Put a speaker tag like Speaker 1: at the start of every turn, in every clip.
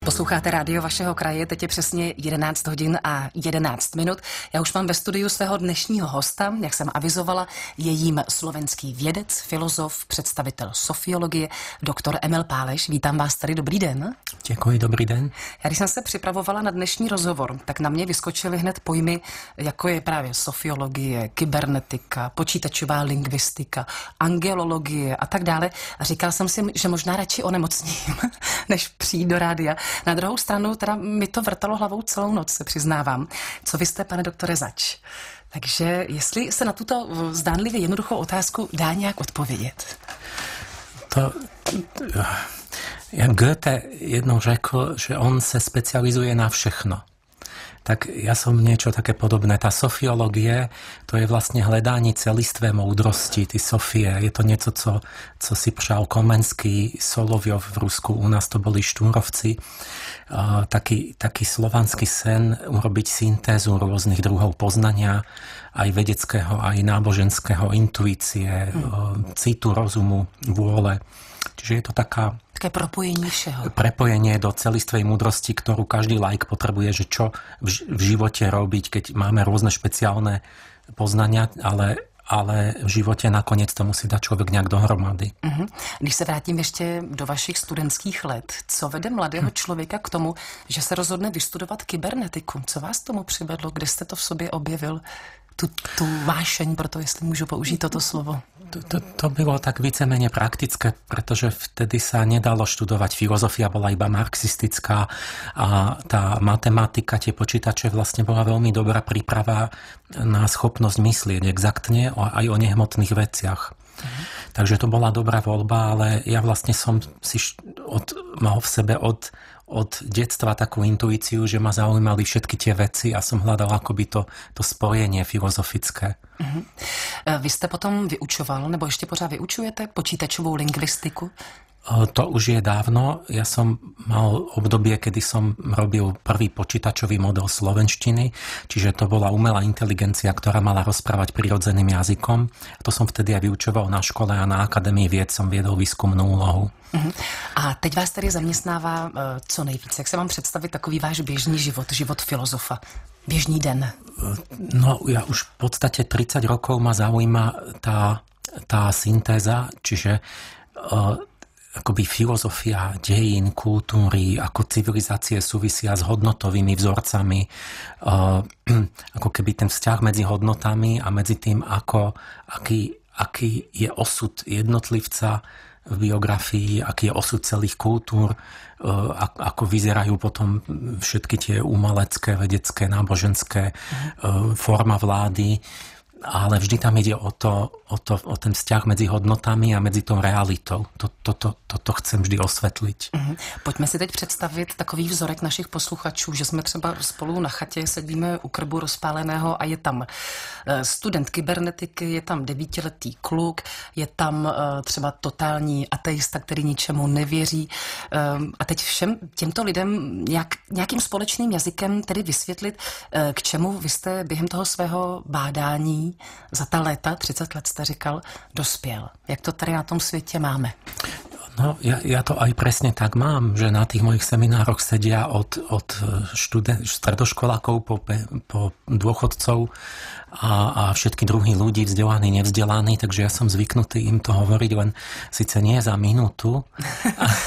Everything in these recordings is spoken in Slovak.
Speaker 1: Posloucháte rádio vašeho kraje, teď je přesně 11 hodin a 11 minut. Já už mám ve studiu svého dnešního hosta, jak jsem avizovala, je jím slovenský vědec, filozof, představitel sofiologie, doktor Emil Páleš. Vítám vás tady, dobrý den.
Speaker 2: Děkuji, dobrý den.
Speaker 1: Já když jsem se připravovala na dnešní rozhovor, tak na mě vyskočily hned pojmy, jako je právě sofiologie, kybernetika, počítačová lingvistika, angelologie a tak dále. A říkala jsem si, že možná radši onemocním, než přijít do rádia. Na druhou stranu teda mi to vrtalo hlavou celou noc, se přiznávám. Co vy jste, pane doktore, zač? Takže jestli se na tuto zdánlivě jednoduchou otázku dá nějak odpovědět?
Speaker 2: Jak Goethe jednou řekl, že on se specializuje na všechno. Tak ja som niečo také podobné. Tá sofiológie, to je vlastne hľadanie celistvé moudrosti, ty Sofie. Je to niečo, co si přál Komenský, Soloviov v Rusku, u nás to boli Štúrovci. Taký slovanský sen urobiť syntézu rôznych druhov poznania, aj vedeckého, aj náboženského, intuície, citu, rozumu, vôle. Čiže je to také
Speaker 1: propojenie všeho.
Speaker 2: Prepojenie do celistvej múdrosti, ktorú každý laik potrebuje, že čo v živote robiť, keď máme rôzne špeciálne poznania, ale v životě nakonec to musí dát člověk nějak dohromady.
Speaker 1: Když se vrátím ještě do vašich studentských let, co vede mladého člověka k tomu, že se rozhodne vystudovat kybernetiku? Co vás tomu přivedlo? Kde jste to v sobě objevil? Tu vášeň, proto jestli můžu použít toto slovo.
Speaker 2: To bylo tak víceméně praktické, protože vtedy sa nedalo študovať. Filozofia bola iba marxistická a tá matematika, tie počítače vlastne bola veľmi dobrá príprava na schopnosť myslieť exaktne aj o nehmotných veciach. Takže to bola dobrá voľba, ale ja vlastne som si mal v sebe od detstva takú intuíciu, že ma zaujímali všetky tie veci a som hľadal akoby to spojenie filozofické.
Speaker 1: Vy jste potom vyučoval, nebo ještě pořád vyučujete počítačovou lingvistiku?
Speaker 2: To už je dávno. Ja som mal obdobie, kedy som robil prvý počítačový model slovenštiny, čiže to bola umelá inteligencia, ktorá mala rozprávať prirodzeným jazykom. To som vtedy aj vyučoval na škole a na Akademii vied som viedol výskumnú úlohu.
Speaker 1: A teď vás tedy zaměstnává co nejvíc? Jak se vám představit takový váš běžný život filozofa? Běžný den?
Speaker 2: No, ja už v podstate 30 rokov ma zaujíma tá syntéza, čiže akoby filozofia dejín, kultúry, ako civilizácie súvisia s hodnotovými vzorcami, ako keby ten vzťah medzi hodnotami a medzi tým, aký je osud jednotlivca v biografii, aký je osud celých kultúr, ako vyzerajú potom všetky tie umelecké, vedecké, náboženské forma vlády. Ale vždy tam ide o ten vzťah medzi hodnotami a medzi tou realitou. To chcem vždy osvetliť.
Speaker 1: Pojďme si teď představit takový vzorek našich posluchačů, že jsme třeba spolu na chatě, sedíme u krbu rozpáleného a je tam student kybernetiky, je tam 9letý kluk, je tam třeba totální ateista, který ničemu nevěří. A teď všem těmto lidem nějakým společným jazykem tedy vysvětlit, k čemu vy jste během toho svého bádání za ta léta, 30 let jste říkal, dospěl. Jak to tady na tom světě máme?
Speaker 2: No, ja to aj presne tak mám, že na tých mojich seminároch sedia od stredoškolákov po dôchodcov a všetky druhy ľudí, vzdelaní, nevzdelaní, takže ja som zvyknutý im to hovoriť, len síce nie za minútu.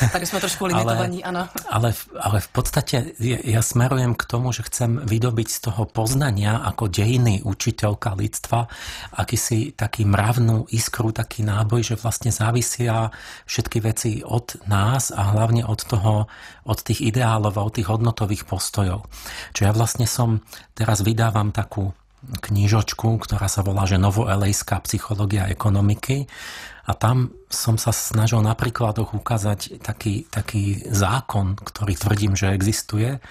Speaker 1: Tady sme trošku limitovaní, áno.
Speaker 2: Ale v podstate ja smerujem k tomu, že chcem vydobiť z toho poznania ako dejiny učiteľka lidstva akýsi taký mravnú iskru, taký náboj, že vlastne závisia všetky veci od nás a hlavne od tých ideálov a od tých hodnotových postojov. Čiže ja vlastne teraz vydávam takú knižočku, ktorá sa volá, že Novoelejská psychológia ekonomiky a tam som sa snažil na príkladoch ukázať taký zákon, ktorý tvrdím, že existuje,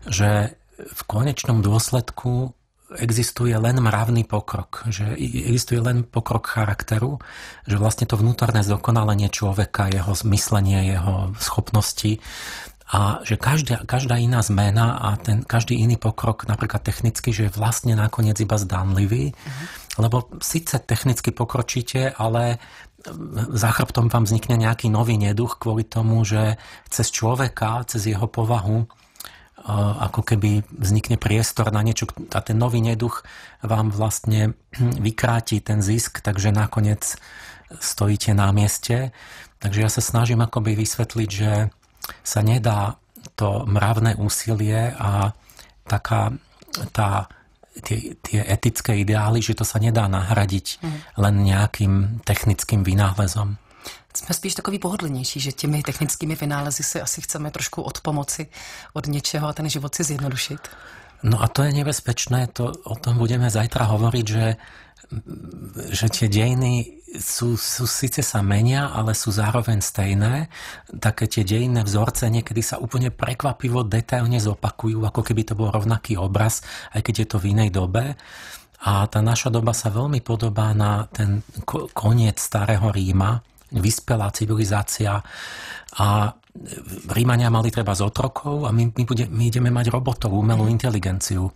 Speaker 2: že v konečnom dôsledku existuje len mravný pokrok, že existuje len pokrok charakteru, že vlastne to vnútorné zdokonalenie človeka, jeho zmyslenie, jeho schopnosti a že každá iná zmena a každý iný pokrok, napríklad technicky, že je vlastne nakoniec iba zdánlivý, lebo síce technicky pokročíte, ale za chrbtom vám vznikne nejaký nový neduch kvôli tomu, že cez človeka, cez jeho povahu ako keby vznikne priestor na niečo a ten nový neduch vám vlastne vykráti ten zisk, takže nakoniec stojíte na mieste. Takže ja sa snažím akoby vysvetliť, že sa nedá to mravné úsilie a tie etické ideály, že to sa nedá nahradiť len nejakým technickým vynálezom.
Speaker 1: Jsme spíš takový pohodlnější, že těmi technickými vynálezy si asi chceme trošku odpomoci od něčeho a ten život si zjednodušit.
Speaker 2: No a to je nebezpečné, o tom budeme zajtra hovoriť, že tie dejiny sú síce sa menia, ale sú zároveň stejné. Také tie dejinné vzorce niekedy sa úplne prekvapivo detailne zopakujú, ako keby to bol rovnaký obraz, aj keď je to v inej dobe. A tá naša doba sa veľmi podobá na ten koniec starého Ríma, vyspelá civilizácia a Rímania mali treba z otrokov a my ideme mať robotov, umelú inteligenciu.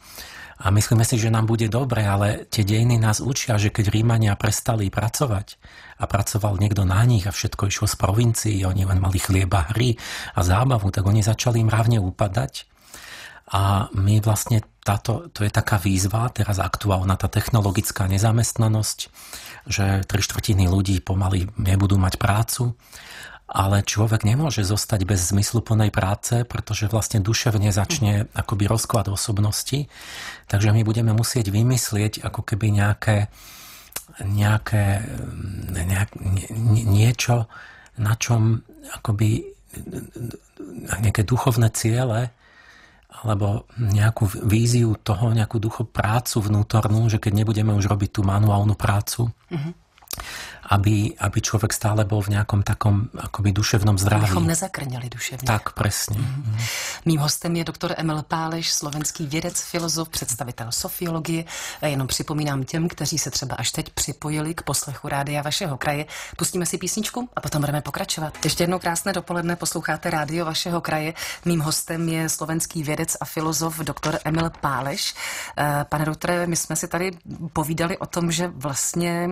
Speaker 2: A myslíme si, že nám bude dobre, ale tie dejiny nás učia, že keď Rímania prestali pracovať a pracoval niekto na nich a všetko išlo z provincií, oni len mali chlieba, hry a zábavu, tak oni začali mravne upadať. A my vlastne to je taká výzva, teraz aktuálna tá technologická nezamestnanosť, že 3/4 ľudí pomaly nebudú mať prácu, ale človek nemôže zostať bez zmysluplnej práce, pretože vlastne duševne začne akoby rozklad osobnosti, takže my budeme musieť vymyslieť ako keby niečo, na čom akoby nejaké duchovné ciele alebo nejakú víziu toho, nejakú prácu vnútornú, že keď nebudeme už robiť tú manuálnu prácu, aby človek stále bol v nejakom takom akoby duševnom zdraví.
Speaker 1: Abychom nezakrněli duševně.
Speaker 2: Tak, presne.
Speaker 1: Mým hostem je doktor Emil Páleš, slovenský vědec, filozof, představitel sofiologie. Jenom připomínám těm, kteří se třeba až teď připojili k poslechu Rádia vašeho kraje. Pustíme si písničku a potom budeme pokračovat. Ještě jednou krásné dopoledne, posloucháte Rádio vašeho kraje. Mým hostem je slovenský vědec a filozof doktor Emil Páleš. Pane doktore, my jsme si tady povídali o tom, že vlastně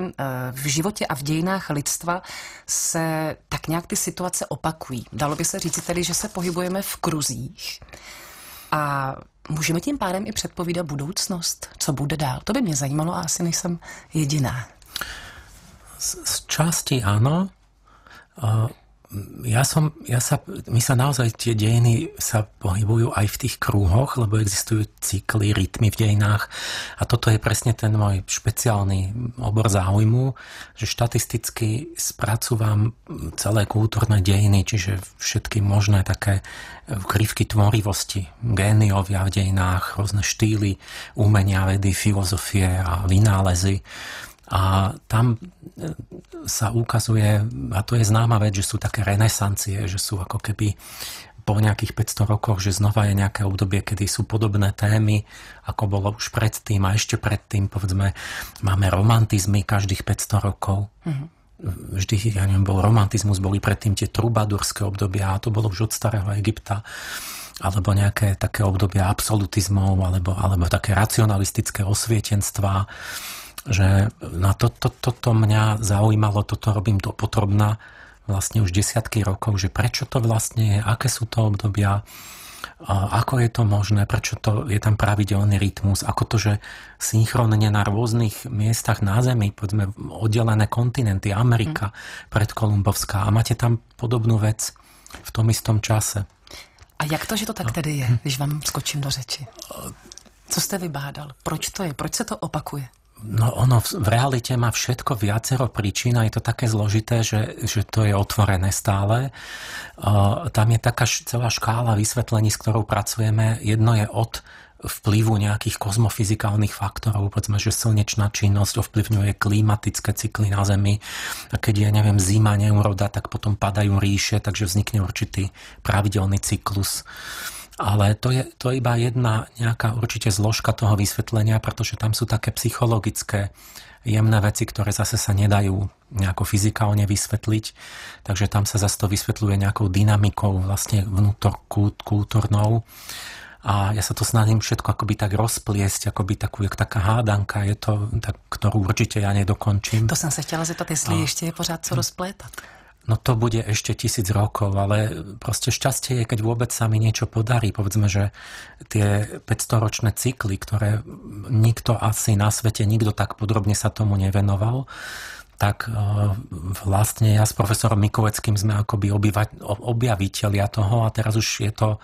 Speaker 1: v životě a v dějinách lidstva se tak nějak ty situace opakují. Dalo by se říct tedy, že se pohybujeme v kruzích a můžeme tím pádem i předpovídat budoucnost, co bude dál. To by mě zajímalo a asi nejsem jediná.
Speaker 2: Z časti áno. My sa naozaj tie dejiny sa pohybujú aj v tých krúhoch, lebo existujú cykly, rytmy v dejinách a toto je presne ten môj špeciálny obor záujmu, že štatisticky spracúvam celé kultúrne dejiny, čiže všetky možné také krivky tvorivosti, géniovia v dejinách, rôzne štýly umenia, vedy, filozofie a vynálezy. A tam sa ukazuje, a to je známa vec, že sú také renesancie, že sú ako keby po nejakých 500 rokoch, že znova je nejaké obdobie, kedy sú podobné témy, ako bolo už predtým a ešte predtým, povedzme, máme romantizmy každých 500 rokov. Vždy, ja neviem, bol romantizmus, boli predtým tie trubadurské obdobia a to bolo už od starého Egypta, alebo nejaké také obdobia absolutizmov, alebo také racionalistické osvietenstva, že na toto mňa zaujímalo, toto robím dopodrobna vlastne už desiatky rokov, že prečo to vlastne je, aké sú to obdobia, ako je to možné, prečo to je tam pravidelný rytmus, ako to, že synchronne na rôznych miestach na Zemi, povedzme oddelené kontinenty, Amerika predkolumbovská a máte tam podobnú vec v tom istom čase.
Speaker 1: A jak to, že to tak tedy je, když vám skočím do řeči? Co jste vybádal? Proč to je? Proč se to opakuje?
Speaker 2: No ono v realite má všetko viacero príčin a je to také zložité, že to je otvorené stále. Tam je taká celá škála vysvetlení, s ktorou pracujeme. Jedno je od vplyvu nejakých kozmofyzikálnych faktorov, povedzme, že slnečná činnosť ovplyvňuje klimatické cykly na Zemi. A keď je, neviem, zima, neúroda, tak potom padajú ríše, takže vznikne určitý pravidelný cyklus. Ale to je iba jedna nejaká určite zložka toho vysvetlenia, pretože tam sú také psychologické jemné veci, ktoré zase sa nedajú nejako fyzikálne vysvetliť. Takže tam sa zase to vysvetľuje nejakou dynamikou vlastne vnútorkultúrnou. A ja sa to snažím všetko akoby tak rozpliesť, akoby taká hádanka, je to, ktorú určite ja nedokončím.
Speaker 1: To jsem se chtěla zeptat, jestli ještě je pořád co rozplétat.
Speaker 2: No to bude ešte 1000 rokov, ale proste šťastie je, keď vôbec sa mi niečo podarí. Povedzme, že tie 500-ročné cykly, ktoré nikto asi na svete, nikto tak podrobne sa tomu nevenoval, tak vlastne ja s profesorom Mikuleckým sme akoby objavitelia toho a teraz už je to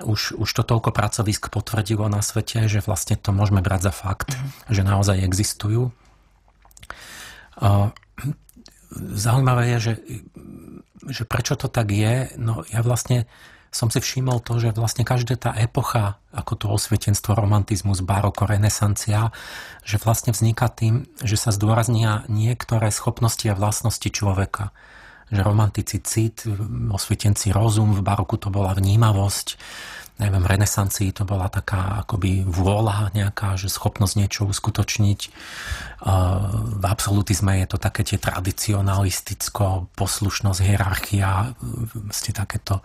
Speaker 2: už to toľko pracovisk potvrdilo na svete, že vlastne to môžeme brať za fakt, že naozaj existujú. Zaujímavé je, že prečo to tak je. No ja vlastne som si všimol to, že vlastne každá tá epocha, ako to osvietenstvo, romantizmus, baroko, renesancia, že vlastne vzniká tým, že sa zdôraznia niektoré schopnosti a vlastnosti človeka. Že romantici cit, osvietenci rozum, v baroku to bola vnímavosť, neviem, v renesancii to bola taká akoby vôľa nejaká, že schopnosť niečo uskutočniť. V absolutizme je to také tie tradicionalisticko, poslušnosť, hierarchia, vlastne takéto,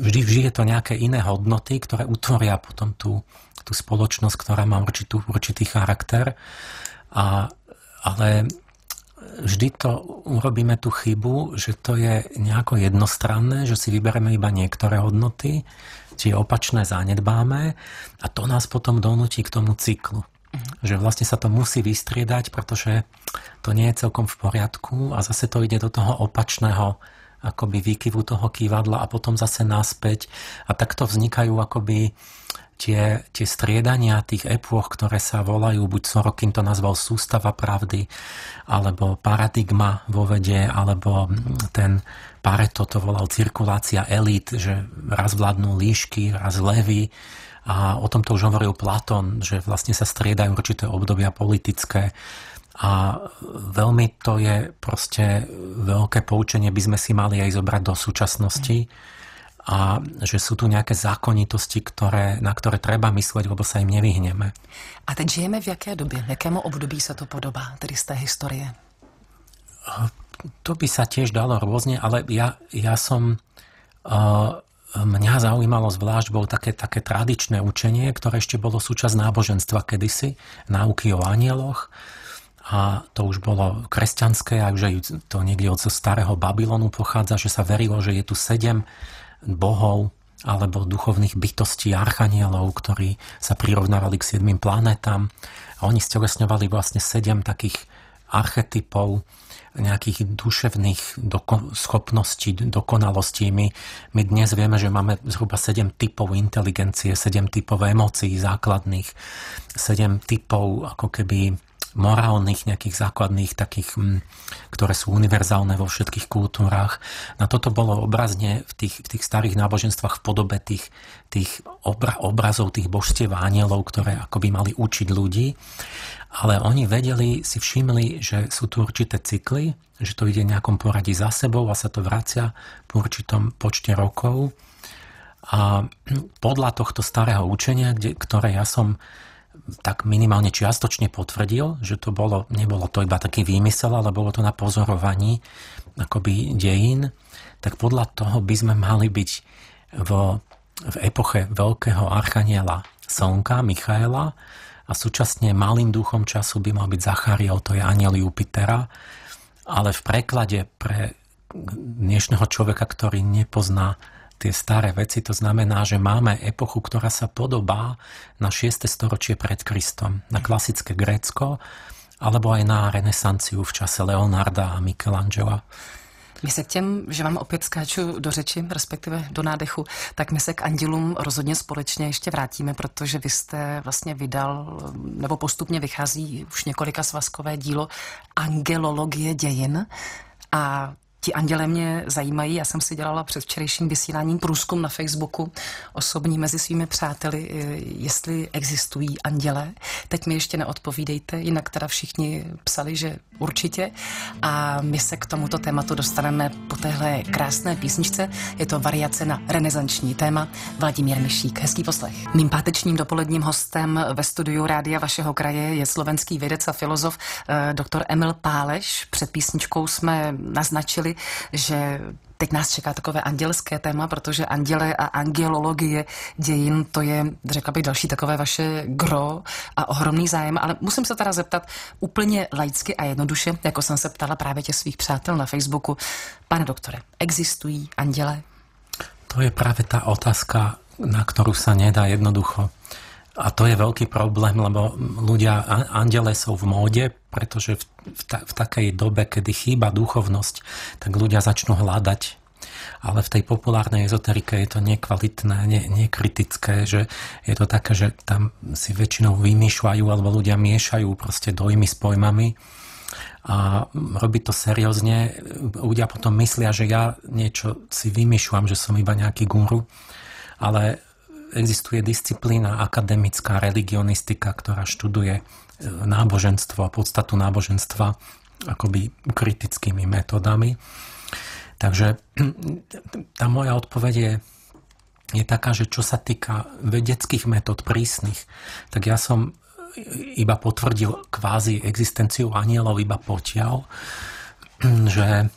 Speaker 2: vždy je to nejaké iné hodnoty, ktoré utvoria potom tú spoločnosť, ktorá má určitý charakter. Ale vždy to urobíme tú chybu, že to je nejako jednostranné, že si vybereme iba niektoré hodnoty, tie opačné zanedbáme a to nás potom donúti k tomu cyklu. Že vlastne sa to musí vystriedať, pretože to nie je celkom v poriadku a zase to ide do toho opačného akoby výkyvu toho kývadla a potom zase naspäť a takto vznikajú akoby tie striedania tých epôch, ktoré sa volajú, buď Sorokin to nazval sústava pravdy, alebo paradigma vo vede, alebo ten Pareto to volal cirkulácia elít, že raz vládnu líšky, raz levy. A o tom to už hovoril Platón, že vlastne sa striedajú určité obdobia politické. A veľmi to je proste veľké poučenie, by sme si mali aj zobrať do súčasnosti. A že sú tu nejaké zákonitosti, na ktoré treba mysleť, lebo sa im nevyhneme.
Speaker 1: A teď žijeme v jaké době? Jakému období se to podobá, tedy z té historie?
Speaker 2: To by sa tiež dalo rôzne, ale mňa zaujímalo zvlášť, bolo také tradičné učenie, ktoré ešte bolo súčasť náboženstva kedysi, náuky o anjeloch. A to už bolo kresťanské, a už to niekde od starého Babylonu pochádza, že sa verilo, že je tu 7 bohov alebo duchovných bytostí, archanielov, ktorí sa prirovnávali k 7 planetám. A oni stelesňovali vlastne 7 takých archetypov nejakých duševných schopností, dokonalostí. My dnes vieme, že máme zhruba 7 typov inteligencie, 7 typov emócií základných, 7 typov ako keby morálnych, nejakých základných takých, ktoré sú univerzálne vo všetkých kultúrách. Na toto bolo obrazne v tých starých náboženstvách v podobe tých obrazov, tých božstiev a anielov, ktoré akoby mali učiť ľudí. Ale oni si všimli, že sú tu určité cykly, že to ide v nejakom poradí za sebou a sa to vracia po určitom počte rokov. A podľa tohto starého učenia, ktoré ja som tak minimálne čiastočne potvrdil, že to nebolo to iba taký výmysel, ale bolo to na pozorovaní akoby dejín, tak podľa toho by sme mali byť v epoche veľkého archaniela Slnka, Michaela, a súčasne malým duchom času by mal byť Zachariel, to je anjel Jupitera, ale v preklade pre dnešného človeka, ktorý nepozná tie staré veci, to znamená, že máme epochu, ktorá sa podobá na 6. storočie pred Kristom, na klasické Grécko, alebo aj na renesanciu v čase Leonarda a Michelangela.
Speaker 1: My se k těm, že vám opět skáču do řeči, respektive do nádechu, tak my se k andělům rozhodně společně ještě vrátíme, protože vy jste vlastně vydal, nebo postupně vychází už několika svazkové dílo Angelologie dějin a Ti andělé mě zajímají. Já jsem si dělala před včerejším vysíláním průzkum na Facebooku osobní mezi svými přáteli, jestli existují andělé. Teď mi ještě neodpovídejte, jinak teda všichni psali, že určitě. A my se k tomuto tématu dostaneme po téhle krásné písničce. Je to variace na renesanční téma. Vladimír Mišík. Hezký poslech. Mým pátečním dopoledním hostem ve studiu Rádia vašeho kraje je slovenský vědec a filozof doktor Emil Páleš. Před písničkou jsme naznačili, že teď nás čeká takové andělské téma, protože anděle a angelologie dějin, to je, řekla bych, další takové vaše gro a ohromný zájem. Ale musím se teda zeptat úplně laicky a jednoduše, jako jsem se ptala právě těch svých přátel na Facebooku. Pane doktore, existují anděle?
Speaker 2: To je práve tá otázka, na ktorú sa nedá jednoducho. A to je veľký problém, lebo ľudia, anděle sú v móde, pretože v takej dobe, kedy chýba duchovnosť, tak ľudia začnú hľadať. Ale v tej populárnej ezoterike je to nekvalitné, nekritické, že je to také, že tam si väčšinou vymýšľajú alebo ľudia miešajú proste dojmy s pojmami a robí to seriózne. Ľudia potom myslia, že ja niečo si vymýšľam, že som iba nejaký guru, ale existuje disciplína akademická religionistika, ktorá študuje náboženstvo a podstatu náboženstva akoby kritickými metodami. Takže tá moja odpoveď je taká, že čo sa týka vedeckých metód prísnych, tak ja som iba potvrdil kvázi existenciu anielov iba potiaľ, že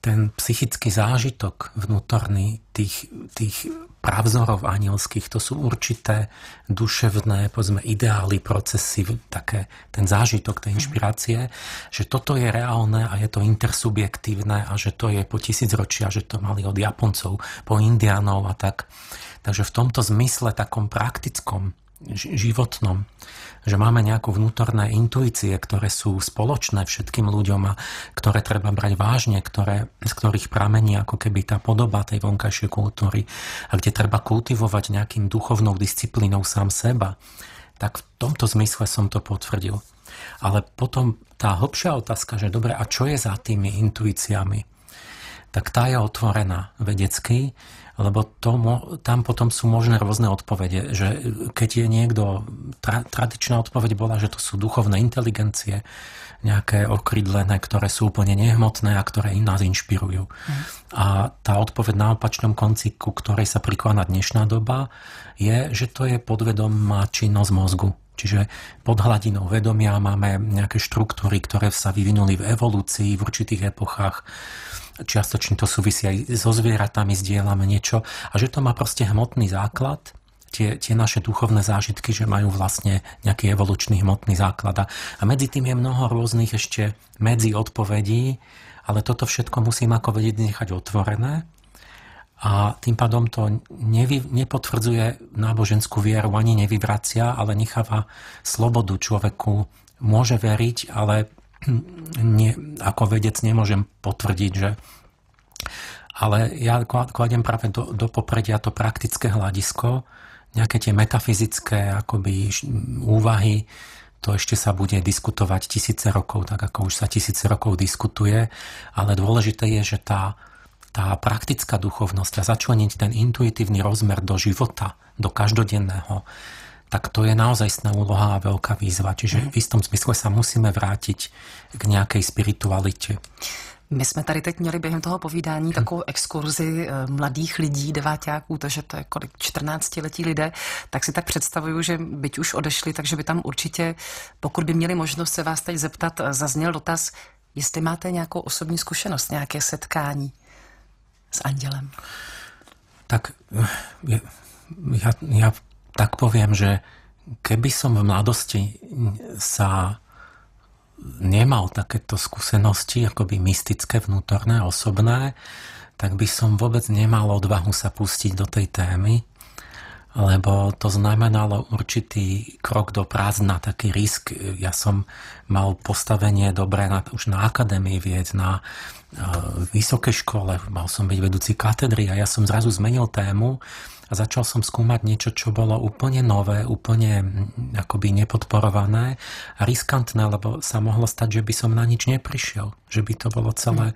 Speaker 2: ten psychický zážitok vnútorný tých pravzorov anielských, to sú určité duševné, povedzme, ideály, procesy, také ten zážitok, tej inšpirácie, že toto je reálne a je to intersubjektívne a že to je po tisícročia, že to mali od Japoncov, po Indiánov a tak. Takže v tomto zmysle, takom praktickom, životnom, že máme nejaké vnútorné intuície, ktoré sú spoločné všetkým ľuďom a ktoré treba brať vážne, z ktorých pramení ako keby tá podoba tej vonkajšej kultúry a kde treba kultivovať nejakým duchovnou disciplínou sám seba, tak v tomto zmysle som to potvrdil. Ale potom tá hlbšia otázka, že dobre, a čo je za tými intuíciami? Tak tá je otvorená vedecky, lebo tam potom sú možné rôzne odpovede, že keď je niekto, tradičná odpoveď bola, že to sú duchovné inteligencie, nejaké okrydlené, ktoré sú úplne nehmotné a ktoré nás inšpirujú. A tá odpoveď na opačnom konci, ku ktorej sa prikláňa dnešná doba, je, že to je podvedomá činnosť mozgu. Čiže pod hladinou vedomia máme nejaké štruktúry, ktoré sa vyvinuli v evolúcii v určitých epochách. Čiastočne to súvisí aj so zvieratami, zdieľame niečo. A že to má proste hmotný základ, tie naše duchovné zážitky, že majú vlastne nejaký evolučný hmotný základ. A medzi tým je mnoho rôznych ešte medzi odpovedí, ale toto všetko musím ako vedieť nechať otvorené. A tým pádom to nepotvrdzuje náboženskú vieru, ani nevyvracia, ale necháva slobodu človeku. Môže veriť, ale ako vedec nemôžem potvrdiť, že... Ale ja kladiem práve do popredia to praktické hľadisko, nejaké tie metafyzické akoby úvahy, to ešte sa bude diskutovať tisíce rokov, tak ako už sa tisíce rokov diskutuje, ale dôležité je, že tá praktická duchovnosť a začleniť ten intuitívny rozmer do života, do každodenného, tak to je naozajstná úloha a veľká výzva. Čiže v istom smysle sa musíme vrátiť k nejakej spiritualite.
Speaker 1: My jsme tady teď měli během toho povídání takovou exkurzi mladých lidí, deváťáků, takže to je kolik 14letí lidé, tak si tak představuju, že byť už odešli, takže by tam určitě, pokud by měli možnost se vás teď zeptat, zazněl dotaz, jestli máte nějakou osobní zkušenost, nějaké setkání s andělem.
Speaker 2: Tak ja tak poviem, že keby som v mladosti sa nemal takéto skúsenosti, akoby mystické, vnútorné, osobné, tak by som vôbec nemal odvahu sa pustiť do tej témy, lebo to znamenalo určitý krok do prázdna, taký risk. Ja som mal postavenie dobré už na akadémii vied, na vysokej škole, mal som byť vedúci katedry a ja som zrazu zmenil tému a začal som skúmať niečo, čo bolo úplne nové, úplne akoby nepodporované a riskantné, lebo sa mohlo stať, že by som na nič neprišiel, že by to bolo celé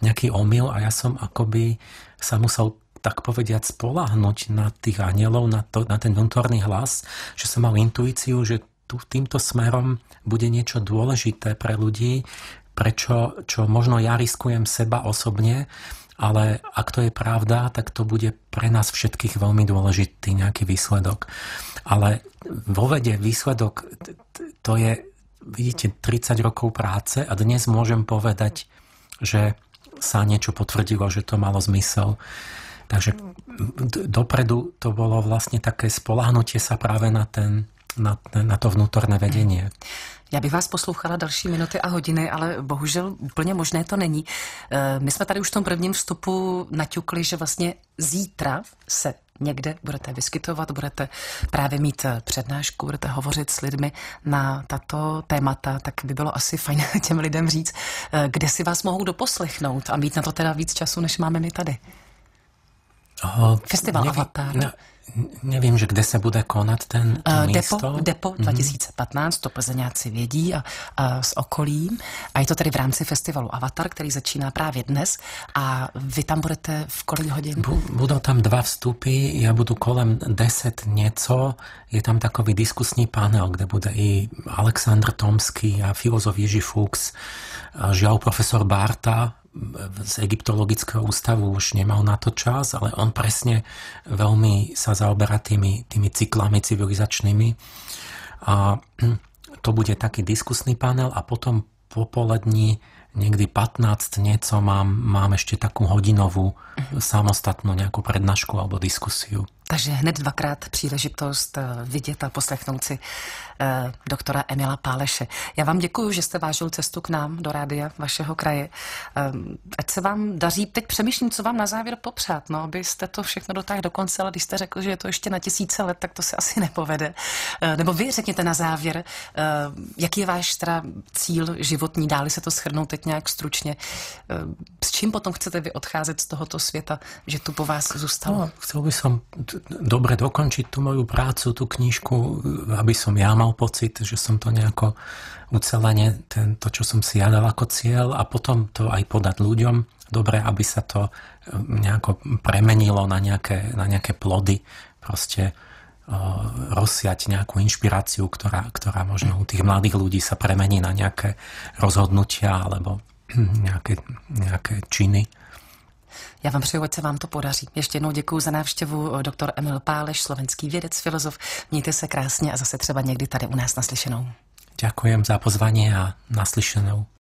Speaker 2: nejaký omyl a ja som akoby sa musel tak povediať spoľahnúť na tých anielov, na ten vnútorný hlas, že som mal intuíciu, že týmto smerom bude niečo dôležité pre ľudí, čo možno ja riskujem seba osobne, ale ak to je pravda, tak to bude pre nás všetkých veľmi dôležitý nejaký výsledok. Ale vo vede výsledok, to je, vidíte, 30 rokov práce a dnes môžem povedať, že sa niečo potvrdilo, že to malo zmysel. Takže dopredu to bolo vlastne také spoľahnutie sa práve na to vnútorné vedenie.
Speaker 1: Já bych vás poslouchala další minuty a hodiny, ale bohužel úplně možné to není. My jsme tady už v tom prvním vstupu naťukli, že vlastně zítra se někde budete vyskytovat, budete právě mít přednášku, budete hovořit s lidmi na tato témata, tak by bylo asi fajn těm lidem říct, kde si vás mohou doposlechnout a mít na to teda víc času, než máme my tady. Festival Avatar.
Speaker 2: Nevím, že kde se bude konat ten místo.
Speaker 1: Depo 2015, to Plzeňáci vědí a s okolím. A je to tedy v rámci festivalu Avatar, který začíná právě dnes. A vy tam budete v kolik hodin?
Speaker 2: Budou tam 2 vstupy, ja budu kolem 10 něco. Je tam takový diskusní panel, kde bude i Aleksandr Tomský a filozof Jiří Fuchs. Žiaľ, profesor Bárta z Egyptologického ústavu už nemal na to čas, ale on presne veľmi sa zaoberá tými cyklami civilizačnými. A to bude taký diskusný panel a potom popolední niekdy 15 nieco mám ešte takú hodinovú samostatnú nejakú prednášku alebo diskusiu.
Speaker 1: Takže hned 2krát příležitost vidět a poslechnout si doktora Emila Páleše. Já vám děkuji, že jste vážil cestu k nám do rádia vašeho kraje. Ať se vám daří. Teď přemýšlím, co vám na závěr popřát, no, abyste to všechno dotáhli do konce, ale když jste řekl, že je to ještě na 1000 let, tak to se asi nepovede. Nebo vy řekněte na závěr, jaký je váš teda cíl životní, dáli se to shrnout teď nějak stručně. S čím potom chcete vy odcházet z tohoto světa, že tu po vás zůstalo?
Speaker 2: No, chcel by som dobre dokončiť tú moju prácu, tú knižku, aby som ja mal pocit, že som to nejako ucelene, to, čo som si ja dal ako cieľ a potom to aj podať ľuďom. Dobre, aby sa to nejako premenilo na nejaké plody, proste rozsiať nejakú inšpiráciu, ktorá možno u tých mladých ľudí sa premení na nejaké rozhodnutia alebo nejaké činy.
Speaker 1: Já vám přeju, ať se vám to podaří. Ještě jednou děkuji za návštěvu doktor Emil Páleš, slovenský vědec, filozof. Mějte se krásně a zase třeba někdy tady u nás naslyšenou.
Speaker 2: Ďakujem za pozvanie a naslyšenou.